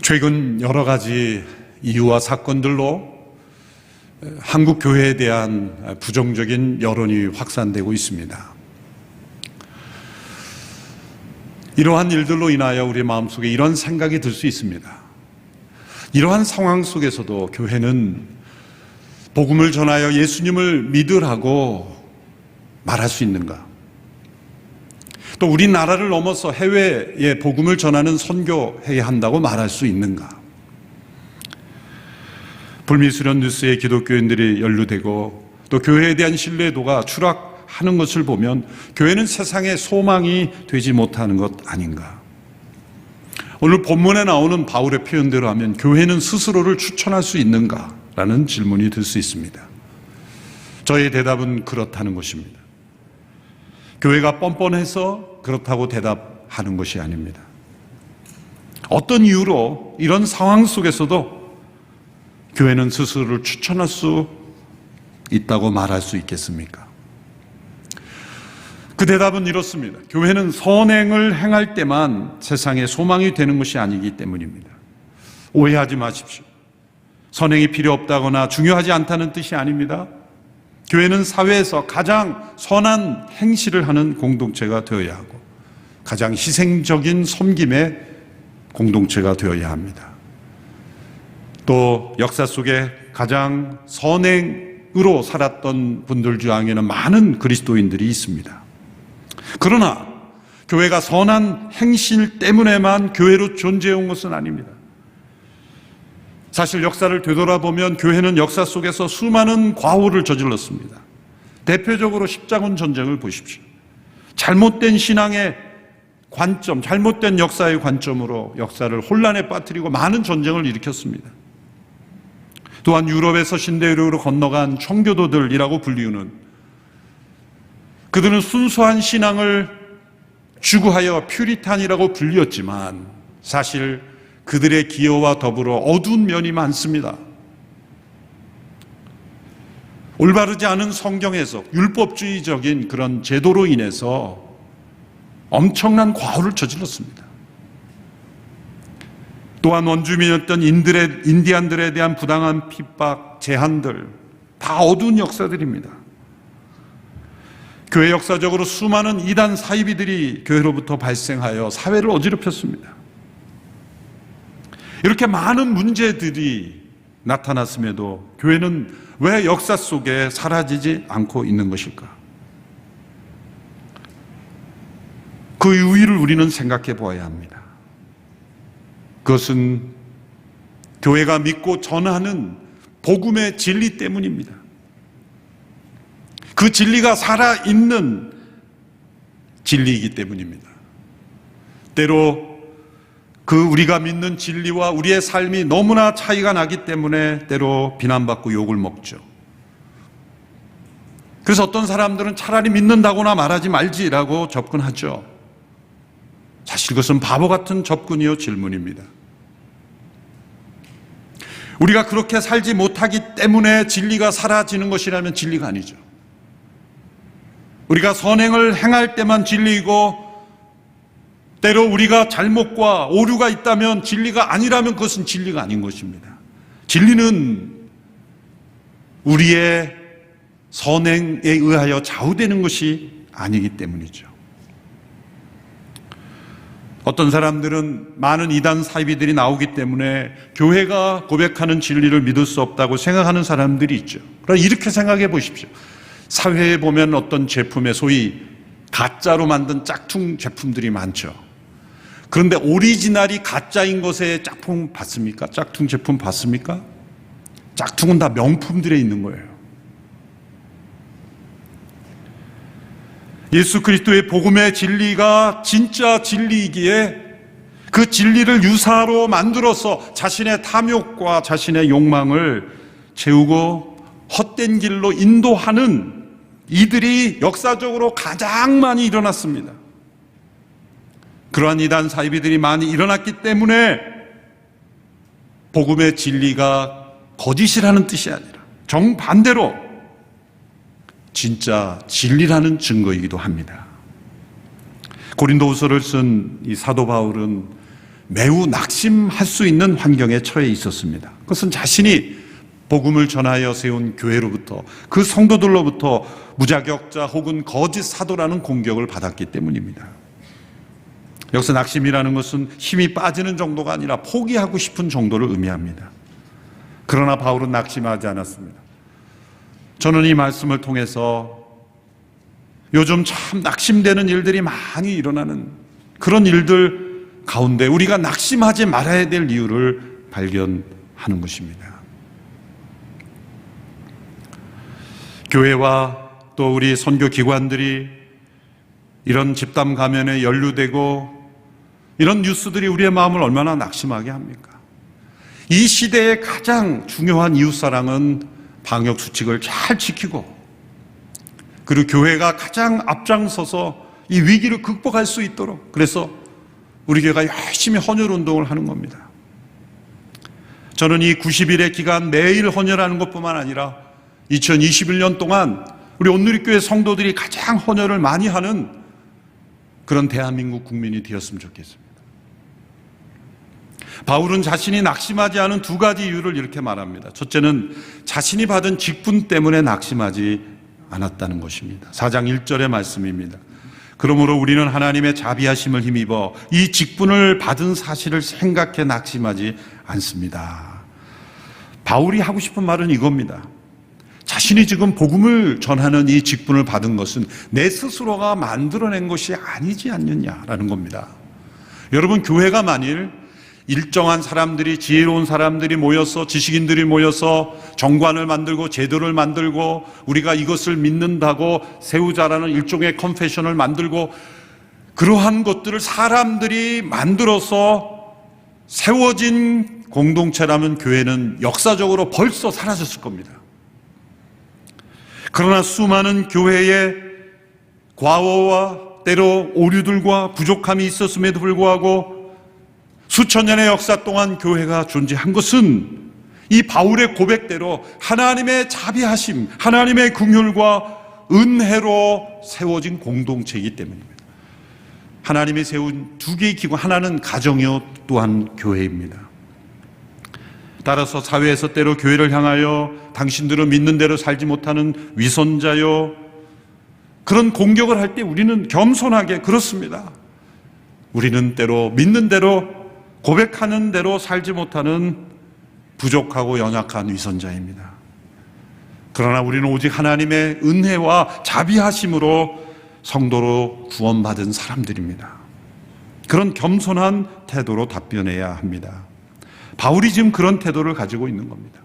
최근 여러 가지 이유와 사건들로 한국 교회에 대한 부정적인 여론이 확산되고 있습니다. 이러한 일들로 인하여 우리 마음속에 이런 생각이 들 수 있습니다. 이러한 상황 속에서도 교회는 복음을 전하여 예수님을 믿으라고 말할 수 있는가? 또 우리나라를 넘어서 해외에 복음을 전하는 선교해야 한다고 말할 수 있는가? 불미스러운 뉴스에 기독교인들이 연루되고 또 교회에 대한 신뢰도가 추락하는 것을 보면 교회는 세상의 소망이 되지 못하는 것 아닌가? 오늘 본문에 나오는 바울의 표현대로 하면 교회는 스스로를 추천할 수 있는가? 라는 질문이 들 수 있습니다. 저의 대답은 그렇다는 것입니다. 교회가 뻔뻔해서 그렇다고 대답하는 것이 아닙니다. 어떤 이유로 이런 상황 속에서도 교회는 스스로를 추천할 수 있다고 말할 수 있겠습니까? 그 대답은 이렇습니다. 교회는 선행을 행할 때만 세상에 소망이 되는 것이 아니기 때문입니다. 오해하지 마십시오. 선행이 필요 없다거나 중요하지 않다는 뜻이 아닙니다. 교회는 사회에서 가장 선한 행실을 하는 공동체가 되어야 하고 가장 희생적인 섬김의 공동체가 되어야 합니다. 또 역사 속에 가장 선행으로 살았던 분들 중에는 많은 그리스도인들이 있습니다. 그러나 교회가 선한 행실 때문에만 교회로 존재해온 것은 아닙니다. 사실 역사를 되돌아보면 교회는 역사 속에서 수많은 과오를 저질렀습니다. 대표적으로 십자군 전쟁을 보십시오. 잘못된 신앙의 관점, 잘못된 역사의 관점으로 역사를 혼란에 빠뜨리고 많은 전쟁을 일으켰습니다. 또한 유럽에서 신대륙으로 건너간 청교도들이라고 불리우는 그들은 순수한 신앙을 추구하여 퓨리탄이라고 불리었지만 사실 그들의 기여와 더불어 어두운 면이 많습니다. 올바르지 않은 성경 해석, 율법주의적인 그런 제도로 인해서 엄청난 과오를 저질렀습니다. 또한 원주민이었던 인디안들에 대한 부당한 핍박, 제한들 다 어두운 역사들입니다. 교회 역사적으로 수많은 이단 사이비들이 교회로부터 발생하여 사회를 어지럽혔습니다. 이렇게 많은 문제들이 나타났음에도 교회는 왜 역사 속에 사라지지 않고 있는 것일까? 그 이유를 우리는 생각해 보아야 합니다. 그것은 교회가 믿고 전하는 복음의 진리 때문입니다. 그 진리가 살아있는 진리이기 때문입니다. 때로 그 우리가 믿는 진리와 우리의 삶이 너무나 차이가 나기 때문에 때로 비난받고 욕을 먹죠. 그래서 어떤 사람들은 차라리 믿는다거나 말하지 말지라고 접근하죠. 사실 그것은 바보 같은 접근이요 질문입니다. 우리가 그렇게 살지 못하기 때문에 진리가 사라지는 것이라면 진리가 아니죠. 우리가 선행을 행할 때만 진리이고 때로 우리가 잘못과 오류가 있다면 진리가 아니라면 그것은 진리가 아닌 것입니다. 진리는 우리의 선행에 의하여 좌우되는 것이 아니기 때문이죠. 어떤 사람들은 많은 이단 사이비들이 나오기 때문에 교회가 고백하는 진리를 믿을 수 없다고 생각하는 사람들이 있죠. 그러나 이렇게 생각해 보십시오. 사회에 보면 어떤 제품에 소위 가짜로 만든 짝퉁 제품들이 많죠. 그런데 오리지널이 가짜인 것에 짝퉁 봤습니까? 짝퉁 제품 봤습니까? 짝퉁은 다 명품들에 있는 거예요. 예수 그리스도의 복음의 진리가 진짜 진리이기에 그 진리를 유사로 만들어서 자신의 탐욕과 자신의 욕망을 채우고 헛된 길로 인도하는 이들이 역사적으로 가장 많이 일어났습니다. 그러한 이단 사이비들이 많이 일어났기 때문에 복음의 진리가 거짓이라는 뜻이 아니라 정반대로 진짜 진리라는 증거이기도 합니다. 고린도후서를 쓴 이 사도 바울은 매우 낙심할 수 있는 환경에 처해 있었습니다. 그것은 자신이 복음을 전하여 세운 교회로부터, 그 성도들로부터 무자격자 혹은 거짓 사도라는 공격을 받았기 때문입니다. 여기서 낙심이라는 것은 힘이 빠지는 정도가 아니라 포기하고 싶은 정도를 의미합니다. 그러나 바울은 낙심하지 않았습니다. 저는 이 말씀을 통해서 요즘 참 낙심되는 일들이 많이 일어나는 그런 일들 가운데 우리가 낙심하지 말아야 될 이유를 발견하는 것입니다. 교회와 또 우리 선교기관들이 이런 집단 감염에 연루되고 이런 뉴스들이 우리의 마음을 얼마나 낙심하게 합니까? 이 시대의 가장 중요한 이웃사랑은 방역수칙을 잘 지키고, 그리고 교회가 가장 앞장서서 이 위기를 극복할 수 있도록, 그래서 우리 교회가 열심히 헌혈운동을 하는 겁니다. 저는 이 90일의 기간 매일 헌혈하는 것뿐만 아니라 2021년 동안 우리 온누리교회 성도들이 가장 헌혈을 많이 하는 그런 대한민국 국민이 되었으면 좋겠습니다. 바울은 자신이 낙심하지 않은 두 가지 이유를 이렇게 말합니다. 첫째는 자신이 받은 직분 때문에 낙심하지 않았다는 것입니다. 4장 1절의 말씀입니다. 그러므로 우리는 하나님의 자비하심을 힘입어 이 직분을 받은 사실을 생각해 낙심하지 않습니다. 바울이 하고 싶은 말은 이겁니다. 자신이 지금 복음을 전하는 이 직분을 받은 것은 내 스스로가 만들어낸 것이 아니지 않느냐라는 겁니다. 여러분, 교회가 만일 일정한 사람들이, 지혜로운 사람들이 모여서, 지식인들이 모여서 정관을 만들고 제도를 만들고 우리가 이것을 믿는다고 세우자라는 일종의 컨페션을 만들고, 그러한 것들을 사람들이 만들어서 세워진 공동체라면 교회는 역사적으로 벌써 사라졌을 겁니다. 그러나 수많은 교회의 과오와 때로 오류들과 부족함이 있었음에도 불구하고 수천 년의 역사 동안 교회가 존재한 것은 이 바울의 고백대로 하나님의 자비하심, 하나님의 긍휼과 은혜로 세워진 공동체이기 때문입니다. 하나님이 세운 두 개의 기관, 하나는 가정이요 또한 교회입니다. 따라서 사회에서 때로 교회를 향하여 당신들은 믿는 대로 살지 못하는 위선자요, 그런 공격을 할 때 우리는 겸손하게, 그렇습니다, 우리는 때로 믿는 대로 고백하는 대로 살지 못하는 부족하고 연약한 위선자입니다. 그러나 우리는 오직 하나님의 은혜와 자비하심으로 성도로 구원받은 사람들입니다. 그런 겸손한 태도로 답변해야 합니다. 바울이 지금 그런 태도를 가지고 있는 겁니다.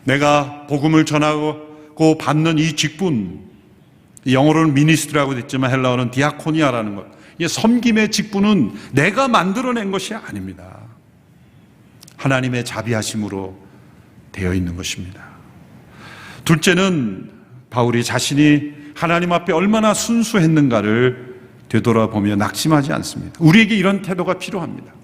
내가 복음을 전하고 받는 이 직분, 영어로는 미니스트라고 됐지만 헬라어는 디아코니아라는 것, 이 섬김의 직분은 내가 만들어낸 것이 아닙니다. 하나님의 자비하심으로 되어 있는 것입니다. 둘째는 바울이 자신이 하나님 앞에 얼마나 순수했는가를 되돌아보며 낙심하지 않습니다. 우리에게 이런 태도가 필요합니다.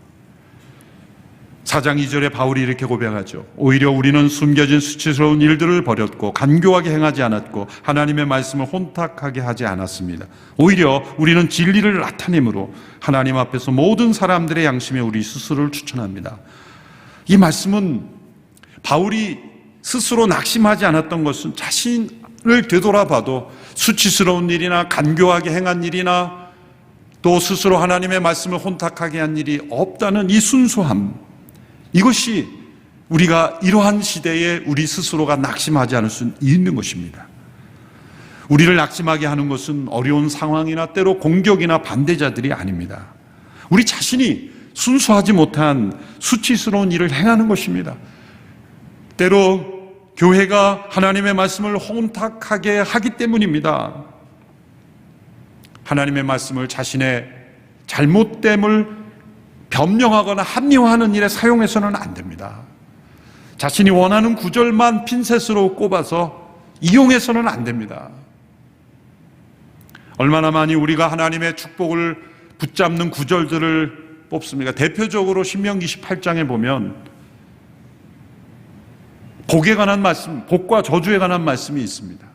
4장 2절에 바울이 이렇게 고백하죠. 오히려 우리는 숨겨진 수치스러운 일들을 버렸고 간교하게 행하지 않았고 하나님의 말씀을 혼탁하게 하지 않았습니다. 오히려 우리는 진리를 나타내므로 하나님 앞에서 모든 사람들의 양심에 우리 스스로를 추천합니다. 이 말씀은 바울이 스스로 낙심하지 않았던 것은 자신을 되돌아봐도 수치스러운 일이나 간교하게 행한 일이나 또 스스로 하나님의 말씀을 혼탁하게 한 일이 없다는 이 순수함, 이것이 우리가 이러한 시대에 우리 스스로가 낙심하지 않을 수 있는 것입니다. 우리를 낙심하게 하는 것은 어려운 상황이나 때로 공격이나 반대자들이 아닙니다. 우리 자신이 순수하지 못한 수치스러운 일을 행하는 것입니다. 때로 교회가 하나님의 말씀을 혼탁하게 하기 때문입니다. 하나님의 말씀을 자신의 잘못됨을 변명하거나 합리화하는 일에 사용해서는 안 됩니다. 자신이 원하는 구절만 핀셋으로 꼽아서 이용해서는 안 됩니다. 얼마나 많이 우리가 하나님의 축복을 붙잡는 구절들을 뽑습니까? 대표적으로 신명기 18장에 보면 복에 관한 말씀, 복과 저주에 관한 말씀이 있습니다.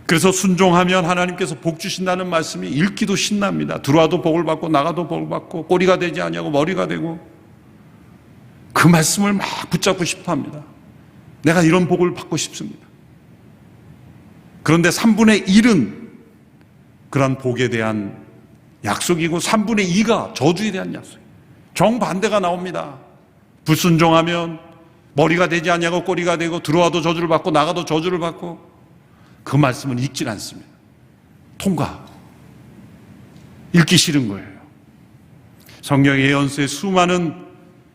그래서 순종하면 하나님께서 복 주신다는 말씀이 읽기도 신납니다. 들어와도 복을 받고 나가도 복을 받고 꼬리가 되지 아니하고 머리가 되고, 그 말씀을 막 붙잡고 싶어 합니다. 내가 이런 복을 받고 싶습니다. 그런데 3분의 1은 그런 복에 대한 약속이고 3분의 2가 저주에 대한 약속이에요. 정반대가 나옵니다. 불순종하면 머리가 되지 아니하고 꼬리가 되고, 들어와도 저주를 받고 나가도 저주를 받고, 그 말씀은 읽질 않습니다. 통과. 읽기 싫은 거예요. 성경 예언서의 수많은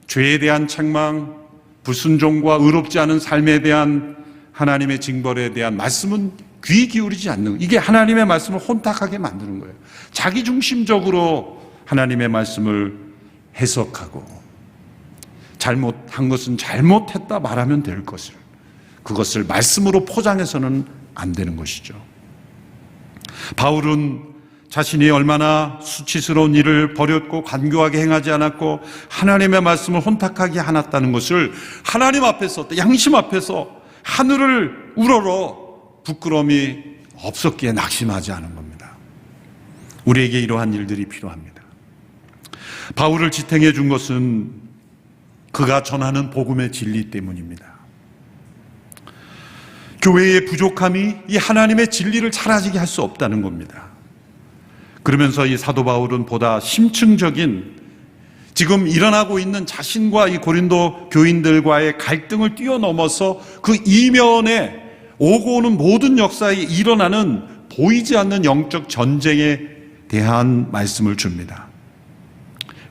죄에 대한 책망, 불순종과 의롭지 않은 삶에 대한 하나님의 징벌에 대한 말씀은 귀 기울이지 않는, 이게 하나님의 말씀을 혼탁하게 만드는 거예요. 자기중심적으로 하나님의 말씀을 해석하고, 잘못한 것은 잘못했다 말하면 될 것을, 그것을 말씀으로 포장해서는 안 되는 것이죠. 바울은 자신이 얼마나 수치스러운 일을 벌였고 간교하게 행하지 않았고 하나님의 말씀을 혼탁하게 해놨다는 것을 하나님 앞에서, 양심 앞에서 하늘을 우러러 부끄러움이 없었기에 낙심하지 않은 겁니다. 우리에게 이러한 일들이 필요합니다. 바울을 지탱해 준 것은 그가 전하는 복음의 진리 때문입니다. 교회의 부족함이 이 하나님의 진리를 사라지게 할 수 없다는 겁니다. 그러면서 이 사도 바울은 보다 심층적인, 지금 일어나고 있는 자신과 이 고린도 교인들과의 갈등을 뛰어넘어서 그 이면에 오고 오는 모든 역사에 일어나는 보이지 않는 영적 전쟁에 대한 말씀을 줍니다.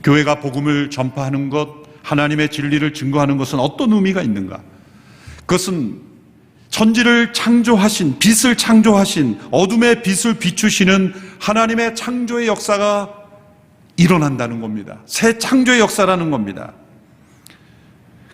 교회가 복음을 전파하는 것, 하나님의 진리를 증거하는 것은 어떤 의미가 있는가? 그것은 천지를 창조하신, 빛을 창조하신, 어둠의 빛을 비추시는 하나님의 창조의 역사가 일어난다는 겁니다. 새 창조의 역사라는 겁니다.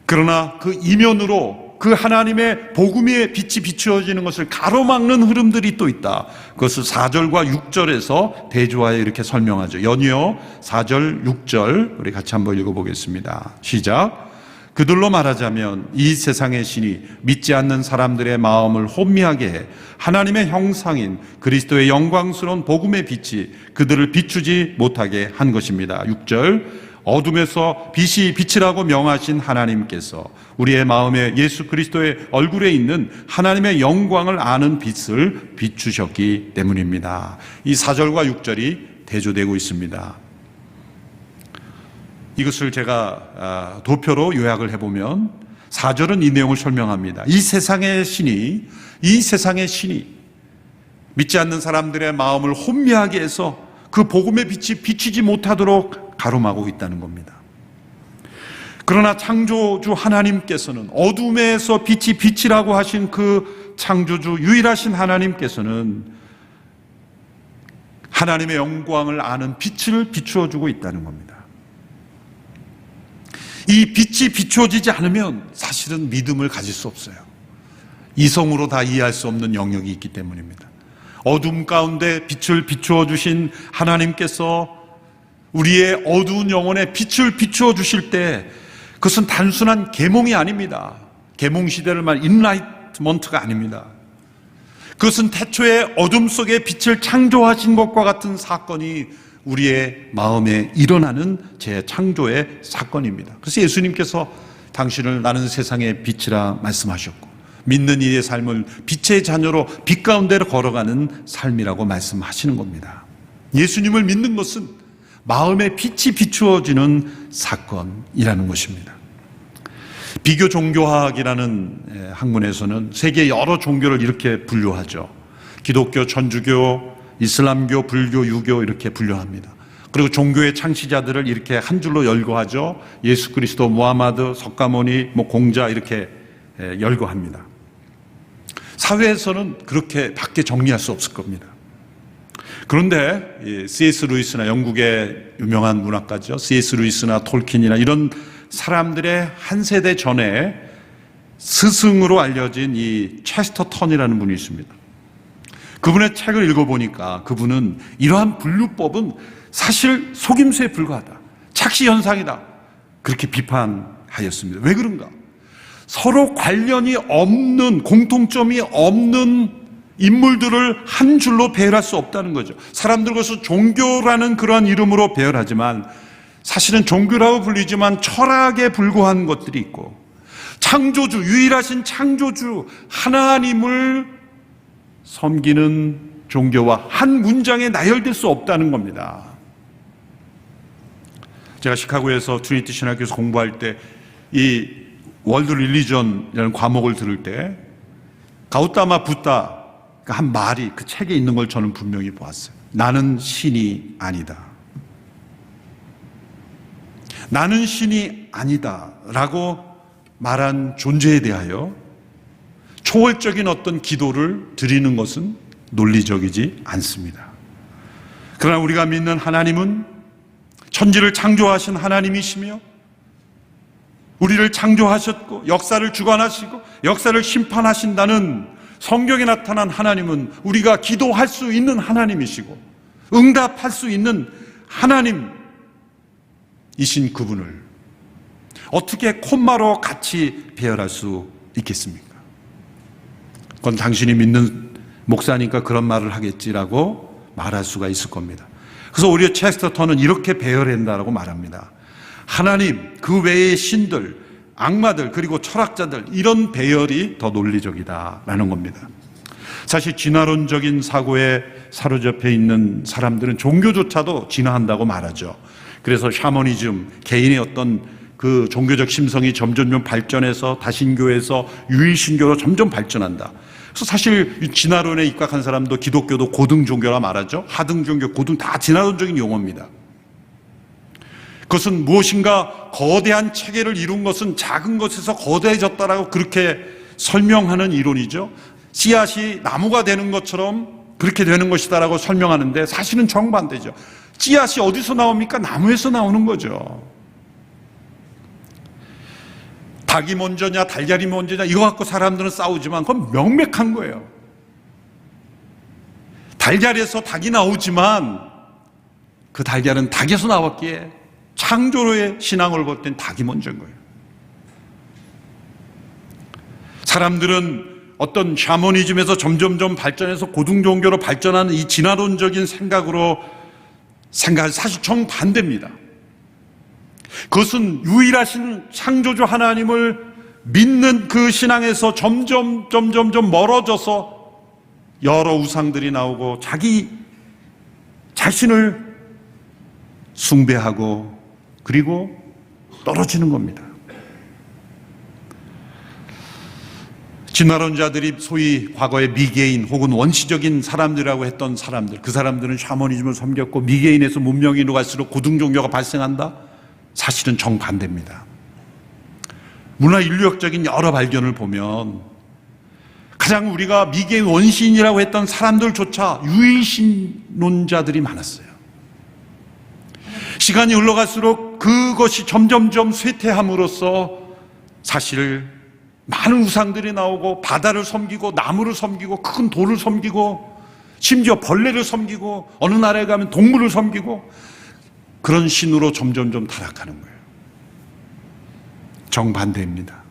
그러나 그 이면으로 그 하나님의 복음의 빛이 비추어지는 것을 가로막는 흐름들이 또 있다. 그것을 4절과 6절에서 대조하여 이렇게 설명하죠. 연이어 4절, 6절 우리 같이 한번 읽어보겠습니다. 시작. 그들로 말하자면 이 세상의 신이 믿지 않는 사람들의 마음을 혼미하게 해 하나님의 형상인 그리스도의 영광스러운 복음의 빛이 그들을 비추지 못하게 한 것입니다. 6절. 어둠에서 빛이 빛이라고 명하신 하나님께서 우리의 마음에 예수 그리스도의 얼굴에 있는 하나님의 영광을 아는 빛을 비추셨기 때문입니다. 이 4절과 6절이 대조되고 있습니다. 이것을 제가 도표로 요약을 해보면 4절은 이 내용을 설명합니다. 이 세상의 신이 믿지 않는 사람들의 마음을 혼미하게 해서 그 복음의 빛이 비치지 못하도록 가로막고 있다는 겁니다. 그러나 창조주 하나님께서는, 어둠에서 빛이 빛이라고 하신 그 창조주 유일하신 하나님께서는 하나님의 영광을 아는 빛을 비추어주고 있다는 겁니다. 이 빛이 비추어지지 않으면 사실은 믿음을 가질 수 없어요. 이성으로 다 이해할 수 없는 영역이 있기 때문입니다. 어둠 가운데 빛을 비추어 주신 하나님께서 우리의 어두운 영혼에 빛을 비추어 주실 때 그것은 단순한 계몽이 아닙니다. 계몽 시대를 말하는 인라이트먼트가 아닙니다. 그것은 태초에 어둠 속에 빛을 창조하신 것과 같은 사건이 우리의 마음에 일어나는 재창조의 사건입니다. 그래서 예수님께서 당신을 나는 세상의 빛이라 말씀하셨고, 믿는 이의 삶을 빛의 자녀로 빛 가운데로 걸어가는 삶이라고 말씀하시는 겁니다. 예수님을 믿는 것은 마음에 빛이 비추어지는 사건이라는 것입니다. 비교 종교학이라는 학문에서는 세계 여러 종교를 이렇게 분류하죠. 기독교, 천주교, 이슬람교, 불교, 유교 이렇게 분류합니다. 그리고 종교의 창시자들을 이렇게 한 줄로 열거하죠. 예수 그리스도, 무하마드, 석가모니, 공자 이렇게 열거합니다. 사회에서는 그렇게 밖에 정리할 수 없을 겁니다. 그런데 C.S. 루이스나 영국의 유명한 문학가죠. C.S. 루이스나 톨킨이나 이런 사람들의 한 세대 전에 스승으로 알려진 이 체스터턴이라는 분이 있습니다. 그분의 책을 읽어보니까 그분은 이러한 분류법은 사실 속임수에 불과하다, 착시현상이다, 그렇게 비판하였습니다. 왜 그런가? 서로 관련이 없는, 공통점이 없는 인물들을 한 줄로 배열할 수 없다는 거죠. 사람들 것을 종교라는 그러한 이름으로 배열하지만 사실은 종교라고 불리지만 철학에 불과한 것들이 있고, 창조주, 유일하신 창조주 하나님을 섬기는 종교와 한 문장에 나열될 수 없다는 겁니다. 제가 시카고에서 트리니티 신학교에서 공부할 때 이 월드 릴리전이라는 과목을 들을 때 가우타마 붓다 한 말이 그 책에 있는 걸 저는 분명히 보았어요. 나는 신이 아니다. 나는 신이 아니다 라고 말한 존재에 대하여 초월적인 어떤 기도를 드리는 것은 논리적이지 않습니다. 그러나 우리가 믿는 하나님은 천지를 창조하신 하나님이시며 우리를 창조하셨고 역사를 주관하시고 역사를 심판하신다는 성경에 나타난 하나님은 우리가 기도할 수 있는 하나님이시고 응답할 수 있는 하나님이신 그분을 어떻게 콤마로 같이 배열할 수 있겠습니까? 그건 당신이 믿는 목사니까 그런 말을 하겠지라고 말할 수가 있을 겁니다. 그래서 오히려 체스터턴은 이렇게 배열한다라고 말합니다. 하나님, 그 외의 신들, 악마들, 그리고 철학자들, 이런 배열이 더 논리적이다라는 겁니다. 사실 진화론적인 사고에 사로잡혀 있는 사람들은 종교조차도 진화한다고 말하죠. 그래서 샤머니즘, 개인의 어떤 그 종교적 심성이 점점 발전해서 다신교에서 유일신교로 점점 발전한다. 그래서 사실 진화론에 입각한 사람도 기독교도 고등종교라 말하죠. 하등종교, 고등 다 진화론적인 용어입니다. 그것은 무엇인가 거대한 체계를 이룬 것은 작은 것에서 거대해졌다라고 그렇게 설명하는 이론이죠. 씨앗이 나무가 되는 것처럼 그렇게 되는 것이다라고 설명하는데 사실은 정반대죠. 씨앗이 어디서 나옵니까? 나무에서 나오는 거죠. 닭이 먼저냐 달걀이 먼저냐 이거 갖고 사람들은 싸우지만 그건 명백한 거예요. 달걀에서 닭이 나오지만 그 달걀은 닭에서 나왔기에 창조로의 신앙을 볼 땐 닭이 먼저인 거예요. 사람들은 어떤 샤머니즘에서 점점점 발전해서 고등종교로 발전하는 이 진화론적인 생각으로 생각할 사실 정반대입니다. 그것은 유일하신 창조주 하나님을 믿는 그 신앙에서 점점 멀어져서 여러 우상들이 나오고 자기 자신을 숭배하고 그리고 떨어지는 겁니다. 진화론자들이 소위 과거의 미개인 혹은 원시적인 사람들이라고 했던 사람들, 그 사람들은 샤머니즘을 섬겼고 미개인에서 문명인으로 갈수록 고등종교가 발생한다? 사실은 정반대입니다. 문화 인류학적인 여러 발견을 보면 가장 우리가 미개인 원시인이라고 했던 사람들조차 유일신론자들이 많았어요. 시간이 흘러갈수록 그것이 점점점 쇠퇴함으로써 사실 많은 우상들이 나오고 바다를 섬기고 나무를 섬기고 큰 돌을 섬기고 심지어 벌레를 섬기고 어느 나라에 가면 동물을 섬기고 그런 신으로 점점점 타락하는 거예요. 정반대입니다.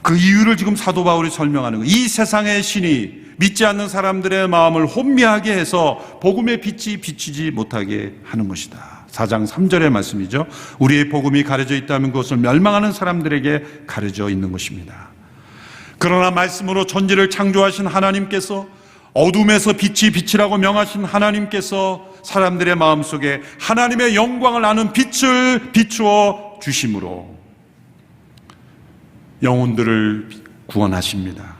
그 이유를 지금 사도 바울이 설명하는 거예요. 이 세상의 신이 믿지 않는 사람들의 마음을 혼미하게 해서 복음의 빛이 비치지 못하게 하는 것이다. 4장 3절의 말씀이죠. 우리의 복음이 가려져 있다면 그것을 멸망하는 사람들에게 가려져 있는 것입니다. 그러나 말씀으로 천지를 창조하신 하나님께서 어둠에서 빛이 빛이라고 명하신 하나님께서 사람들의 마음속에 하나님의 영광을 아는 빛을 비추어 주심으로 영혼들을 구원하십니다.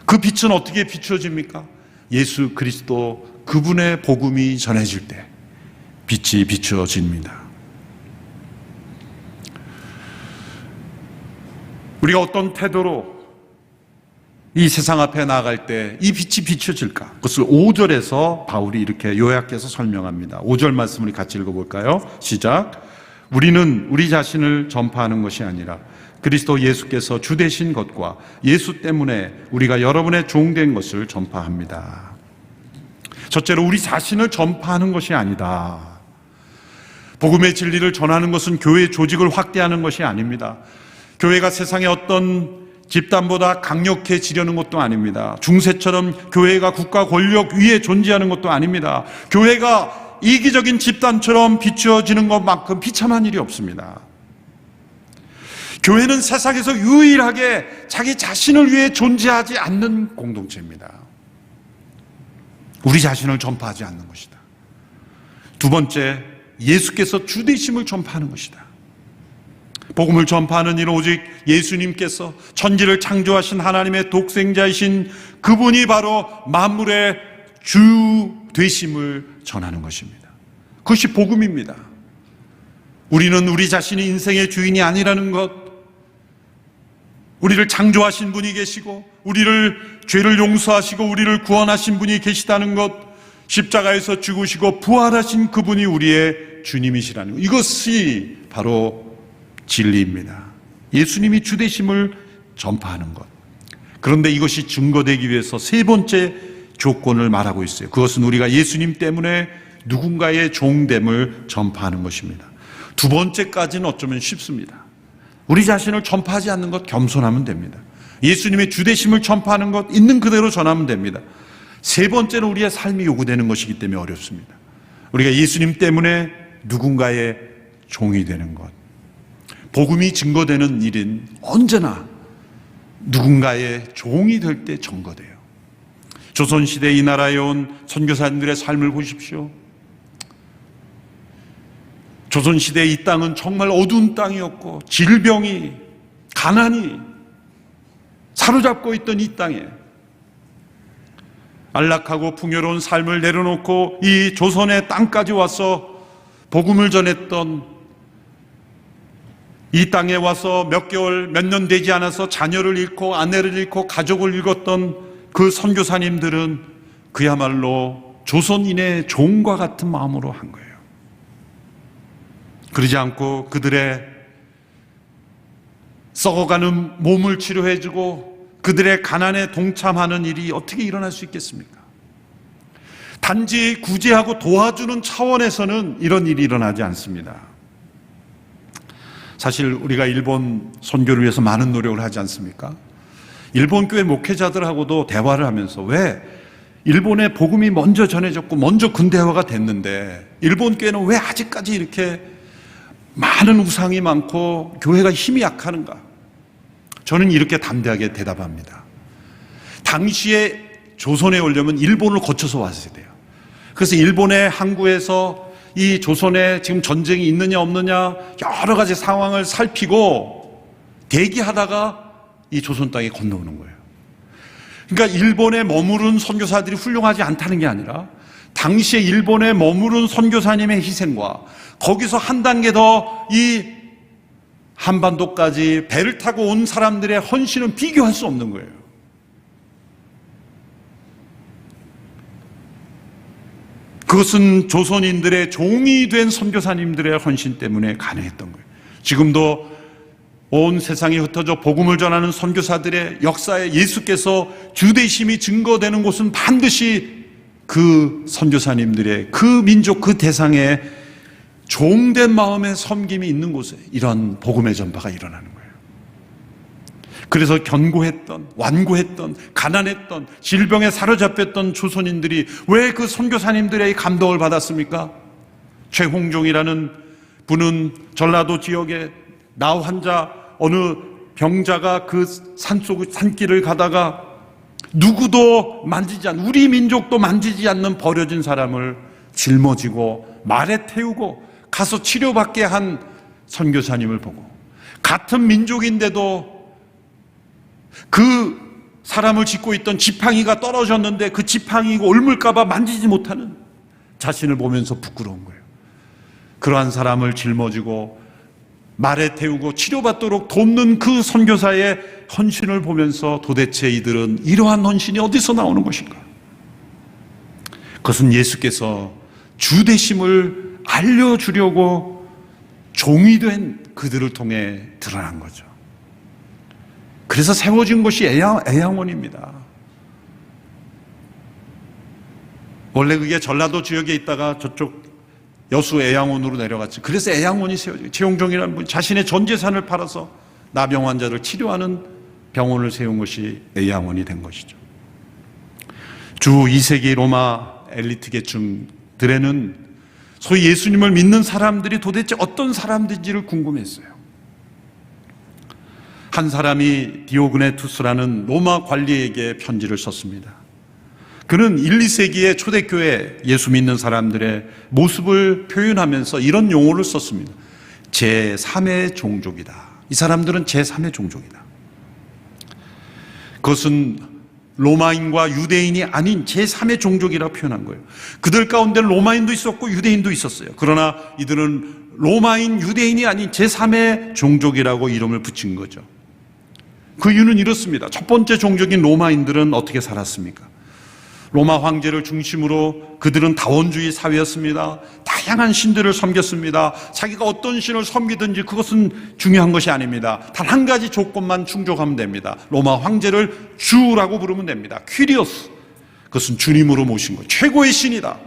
그 빛은 어떻게 비추어집니까? 예수 그리스도 그분의 복음이 전해질 때 빛이 비추어집니다. 우리가 어떤 태도로 이 세상 앞에 나아갈 때 이 빛이 비춰질까? 그것을 5절에서 바울이 이렇게 요약해서 설명합니다. 5절 말씀을 같이 읽어볼까요? 시작. 우리는 우리 자신을 전파하는 것이 아니라 그리스도 예수께서 주 되신 것과 예수 때문에 우리가 여러분의 종된 것을 전파합니다. 첫째로 우리 자신을 전파하는 것이 아니다. 복음의 진리를 전하는 것은 교회 조직을 확대하는 것이 아닙니다. 교회가 세상의 어떤 집단보다 강력해지려는 것도 아닙니다. 중세처럼 교회가 국가 권력 위에 존재하는 것도 아닙니다. 교회가 이기적인 집단처럼 비추어지는 것만큼 비참한 일이 없습니다. 교회는 세상에서 유일하게 자기 자신을 위해 존재하지 않는 공동체입니다. 우리 자신을 전파하지 않는 것이다. 두 번째, 예수께서 주되심을 전파하는 것이다. 복음을 전파하는 일은 오직 예수님께서 천지를 창조하신 하나님의 독생자이신 그분이 바로 만물의 주 되심을 전하는 것입니다. 그것이 복음입니다. 우리는 우리 자신이 인생의 주인이 아니라는 것, 우리를 창조하신 분이 계시고 우리를 죄를 용서하시고 우리를 구원하신 분이 계시다는 것, 십자가에서 죽으시고 부활하신 그분이 우리의 주님이시라는 것, 이것이 바로 진리입니다. 예수님이 주되심을 전파하는 것. 그런데 이것이 증거되기 위해서 세 번째 조건을 말하고 있어요. 그것은 우리가 예수님 때문에 누군가의 종됨을 전파하는 것입니다. 두 번째까지는 어쩌면 쉽습니다. 우리 자신을 전파하지 않는 것, 겸손하면 됩니다. 예수님의 주되심을 전파하는 것, 있는 그대로 전하면 됩니다. 세 번째는 우리의 삶이 요구되는 것이기 때문에 어렵습니다. 우리가 예수님 때문에 누군가의 종이 되는 것. 복음이 증거되는 일은 언제나 누군가의 종이 될 때 증거돼요. 조선시대 이 나라에 온 선교사님들의 삶을 보십시오. 조선시대 이 땅은 정말 어두운 땅이었고 질병이, 가난이 사로잡고 있던 이 땅에 안락하고 풍요로운 삶을 내려놓고 이 조선의 땅까지 와서 복음을 전했던, 이 땅에 와서 몇 개월, 몇 년 되지 않아서 자녀를 잃고 아내를 잃고 가족을 잃었던 그 선교사님들은 그야말로 조선인의 종과 같은 마음으로 한 거예요. 그러지 않고 그들의 썩어가는 몸을 치료해주고 그들의 가난에 동참하는 일이 어떻게 일어날 수 있겠습니까? 단지 구제하고 도와주는 차원에서는 이런 일이 일어나지 않습니다. 사실 우리가 일본 선교를 위해서 많은 노력을 하지 않습니까? 일본 교회 목회자들하고도 대화를 하면서 왜 일본의 복음이 먼저 전해졌고 먼저 근대화가 됐는데 일본 교회는 왜 아직까지 이렇게 많은 우상이 많고 교회가 힘이 약하는가? 저는 이렇게 담대하게 대답합니다. 당시에 조선에 오려면 일본을 거쳐서 왔어야 돼요. 그래서 일본의 항구에서 이 조선에 지금 전쟁이 있느냐 없느냐 여러 가지 상황을 살피고 대기하다가 이 조선 땅에 건너오는 거예요. 그러니까 일본에 머무른 선교사들이 훌륭하지 않다는 게 아니라 당시에 일본에 머무른 선교사님의 희생과 거기서 한 단계 더 이 한반도까지 배를 타고 온 사람들의 헌신은 비교할 수 없는 거예요. 그것은 조선인들의 종이 된 선교사님들의 헌신 때문에 가능했던 거예요. 지금도 온 세상에 흩어져 복음을 전하는 선교사들의 역사에 예수께서 주되심이 증거되는 곳은 반드시 그 선교사님들의, 그 민족, 그 대상의 종된 마음의 섬김이 있는 곳에 이런 복음의 전파가 일어나는 거예요. 그래서 견고했던, 완고했던, 가난했던, 질병에 사로잡혔던 조선인들이 왜 그 선교사님들의 감동을 받았습니까? 최홍종이라는 분은 전라도 지역에 나 환자, 어느 병자가 그 산길을 가다가 누구도 만지지 않는, 우리 민족도 만지지 않는 버려진 사람을 짊어지고 말에 태우고 가서 치료받게 한 선교사님을 보고, 같은 민족인데도 그 사람을 짓고 있던 지팡이가 떨어졌는데 그 지팡이고 옮을까봐 만지지 못하는 자신을 보면서 부끄러운 거예요. 그러한 사람을 짊어지고 말에 태우고 치료받도록 돕는 그 선교사의 헌신을 보면서 도대체 이들은 이러한 헌신이 어디서 나오는 것인가? 그것은 예수께서 주되심을 알려주려고 종이 된 그들을 통해 드러난 거죠. 그래서 세워진 것이 애양원입니다. 원래 그게 전라도 지역에 있다가 저쪽 여수 애양원으로 내려갔죠. 그래서 애양원이 세워져요. 최홍종이라는 분 자신의 전 재산을 팔아서 나병 환자를 치료하는 병원을 세운 것이 A양원이 된 것이죠. 주 2세기 로마 엘리트 계층들에는 소위 예수님을 믿는 사람들이 도대체 어떤 사람들인지를 궁금했어요. 한 사람이 디오그네투스라는 로마 관리에게 편지를 썼습니다. 그는 1, 2세기의 초대교회 예수 믿는 사람들의 모습을 표현하면서 이런 용어를 썼습니다. 제3의 종족이다. 이 사람들은 제3의 종족이다. 그것은 로마인과 유대인이 아닌 제3의 종족이라고 표현한 거예요. 그들 가운데는 로마인도 있었고 유대인도 있었어요. 그러나 이들은 로마인, 유대인이 아닌 제3의 종족이라고 이름을 붙인 거죠. 그 이유는 이렇습니다. 첫 번째 종족인 로마인들은 어떻게 살았습니까? 로마 황제를 중심으로 그들은 다원주의 사회였습니다. 다양한 신들을 섬겼습니다. 자기가 어떤 신을 섬기든지 그것은 중요한 것이 아닙니다. 단 한 가지 조건만 충족하면 됩니다. 로마 황제를 주라고 부르면 됩니다. 퀴리오스. 그것은 주님으로 모신 것, 최고의 신이다.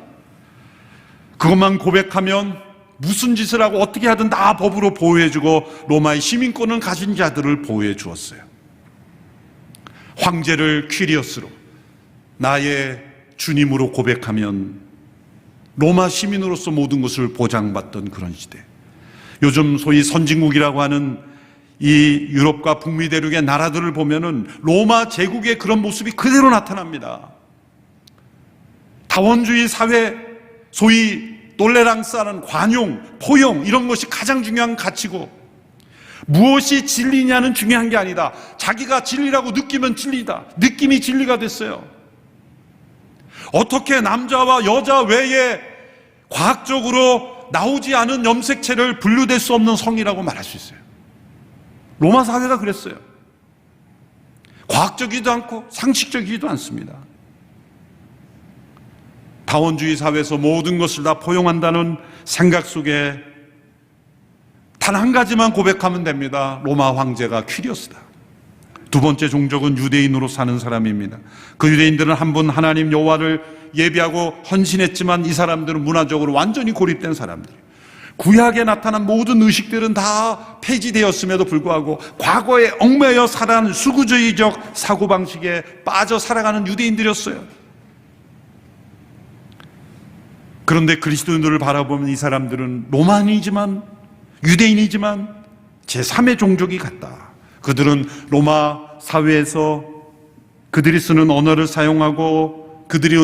그것만 고백하면 무슨 짓을 하고 어떻게 하든 다 법으로 보호해주고 로마의 시민권을 가진 자들을 보호해 주었어요. 황제를 퀴리오스로, 나의 주님으로 고백하면 로마 시민으로서 모든 것을 보장받던 그런 시대. 요즘 소위 선진국이라고 하는 이 유럽과 북미 대륙의 나라들을 보면은 로마 제국의 그런 모습이 그대로 나타납니다. 다원주의 사회, 소위 톨레랑스하는 관용, 포용, 이런 것이 가장 중요한 가치고, 무엇이 진리냐는 중요한 게 아니다. 자기가 진리라고 느끼면 진리다. 느낌이 진리가 됐어요. 어떻게 남자와 여자 외에 과학적으로 나오지 않은 염색체를 분류될 수 없는 성이라고 말할 수 있어요. 로마 사회가 그랬어요. 과학적이지도 않고 상식적이지도 않습니다. 다원주의 사회에서 모든 것을 다 포용한다는 생각 속에 단 한 가지만 고백하면 됩니다. 로마 황제가 퀴리오스다. 두 번째 종족은 유대인으로 사는 사람입니다. 그 유대인들은 한 분 하나님 여호와를 예비하고 헌신했지만 이 사람들은 문화적으로 완전히 고립된 사람들이에요. 구약에 나타난 모든 의식들은 다 폐지되었음에도 불구하고 과거에 얽매여 살아가는 수구주의적 사고방식에 빠져 살아가는 유대인들이었어요. 그런데 그리스도인들을 바라보면 이 사람들은 로마인이지만 유대인이지만 제3의 종족이 같다. 그들은 로마 사회에서 그들이 쓰는 언어를 사용하고 그들이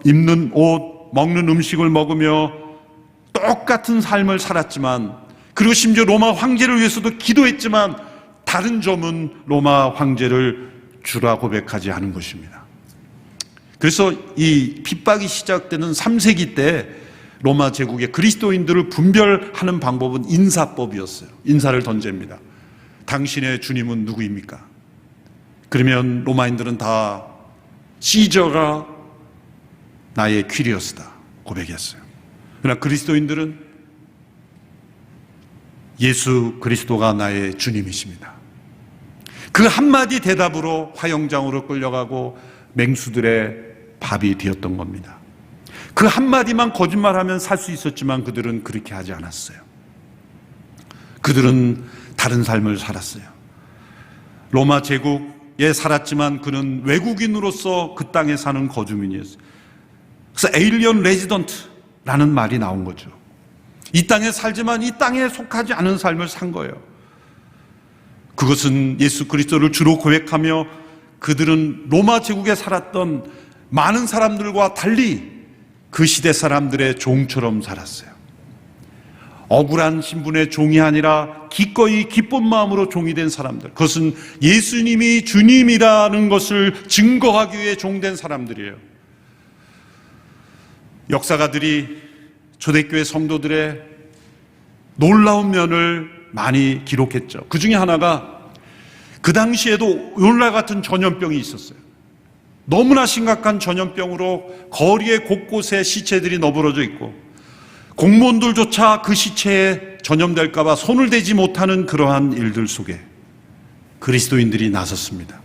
입는 옷, 먹는 음식을 먹으며 똑같은 삶을 살았지만, 그리고 심지어 로마 황제를 위해서도 기도했지만 다른 점은 로마 황제를 주라 고백하지 않은 것입니다. 그래서 이 핍박이 시작되는 3세기 때 로마 제국의 그리스도인들을 분별하는 방법은 인사법이었어요. 인사를 던집니다. 당신의 주님은 누구입니까? 그러면 로마인들은 다 시저가 나의 퀴리오스다 고백했어요. 그러나 그리스도인들은 예수 그리스도가 나의 주님이십니다. 그 한마디 대답으로 화형장으로 끌려가고 맹수들의 밥이 되었던 겁니다. 그 한마디만 거짓말하면 살 수 있었지만 그들은 그렇게 하지 않았어요. 그들은 다른 삶을 살았어요. 로마 제국에 살았지만 그는 외국인으로서 그 땅에 사는 거주민이었어요. 그래서 에일리언 레지던트라는 말이 나온 거죠. 이 땅에 살지만 이 땅에 속하지 않은 삶을 산 거예요. 그것은 예수 그리스도를 주로 고백하며 그들은 로마 제국에 살았던 많은 사람들과 달리 그 시대 사람들의 종처럼 살았어요. 억울한 신분의 종이 아니라 기꺼이 기쁜 마음으로 종이 된 사람들, 그것은 예수님이 주님이라는 것을 증거하기 위해 종된 사람들이에요. 역사가들이 초대교회 성도들의 놀라운 면을 많이 기록했죠. 그 중에 하나가 그 당시에도 오늘날 같은 전염병이 있었어요. 너무나 심각한 전염병으로 거리의 곳곳에 시체들이 너부러져 있고 공무원들조차 그 시체에 전염될까 봐 손을 대지 못하는 그러한 일들 속에 그리스도인들이 나섰습니다.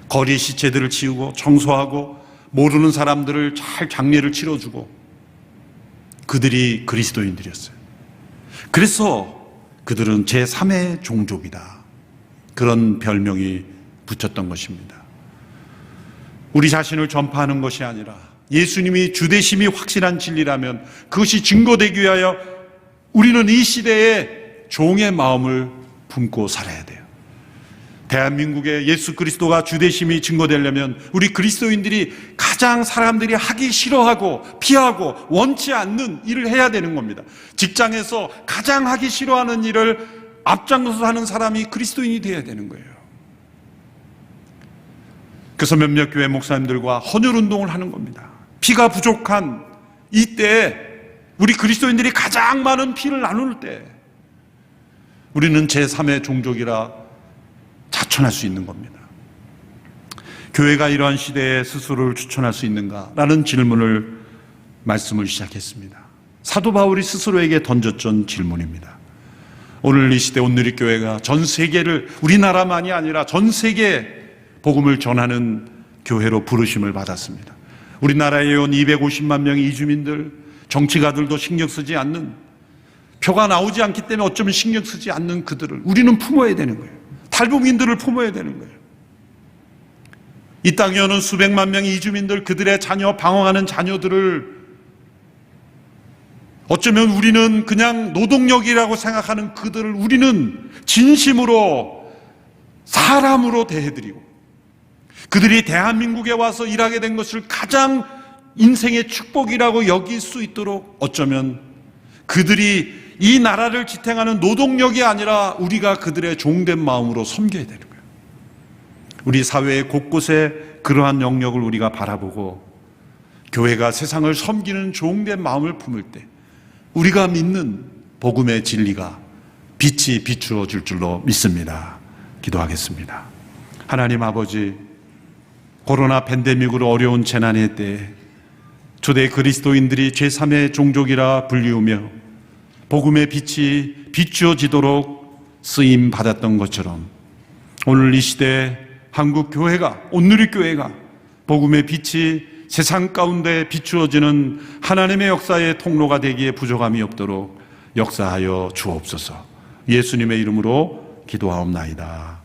거리의 시체들을 치우고 청소하고 모르는 사람들을 잘 장례를 치러주고, 그들이 그리스도인들이었어요. 그래서 그들은 제3의 종족이다, 그런 별명이 붙였던 것입니다. 우리 자신을 전파하는 것이 아니라 예수님이 주되심이 확실한 진리라면 그것이 증거되기 위하여 우리는 이 시대에 종의 마음을 품고 살아야 돼요. 대한민국에 예수 그리스도가 주되심이 증거되려면 우리 그리스도인들이 가장 사람들이 하기 싫어하고 피하고 원치 않는 일을 해야 되는 겁니다. 직장에서 가장 하기 싫어하는 일을 앞장서서 하는 사람이 그리스도인이 되어야 되는 거예요. 그래서 몇몇 교회 목사님들과 헌혈운동을 하는 겁니다. 피가 부족한 이때에 우리 그리스도인들이 가장 많은 피를 나눌 때 우리는 제3의 종족이라 자천할 수 있는 겁니다. 교회가 이러한 시대에 스스로를 추천할 수 있는가라는 질문을 말씀을 시작했습니다. 사도 바울이 스스로에게 던졌던 질문입니다. 오늘 이 시대 온누리교회가 전 세계를, 우리나라만이 아니라 전 세계에 복음을 전하는 교회로 부르심을 받았습니다. 우리나라에 온 250만 명의 이주민들, 정치가들도 신경 쓰지 않는, 표가 나오지 않기 때문에 어쩌면 신경 쓰지 않는 그들을 우리는 품어야 되는 거예요. 탈북민들을 품어야 되는 거예요. 이 땅에 오는 수백만 명의 이주민들, 그들의 자녀, 방황하는 자녀들을 어쩌면 우리는 그냥 노동력이라고 생각하는 그들을 우리는 진심으로 사람으로 대해드리고 그들이 대한민국에 와서 일하게 된 것을 가장 인생의 축복이라고 여길 수 있도록 어쩌면 그들이 이 나라를 지탱하는 노동력이 아니라 우리가 그들의 종된 마음으로 섬겨야 되는 거예요. 우리 사회의 곳곳에 그러한 영역을 우리가 바라보고 교회가 세상을 섬기는 종된 마음을 품을 때 우리가 믿는 복음의 진리가 빛이 비추어 줄 줄로 믿습니다. 기도하겠습니다. 하나님 아버지, 코로나 팬데믹으로 어려운 재난의 때에 초대 그리스도인들이 제3의 종족이라 불리우며 복음의 빛이 비추어지도록 쓰임 받았던 것처럼 오늘 이 시대에 한국 교회가, 온누리교회가 복음의 빛이 세상 가운데 비추어지는 하나님의 역사의 통로가 되기에 부족함이 없도록 역사하여 주옵소서. 예수님의 이름으로 기도하옵나이다.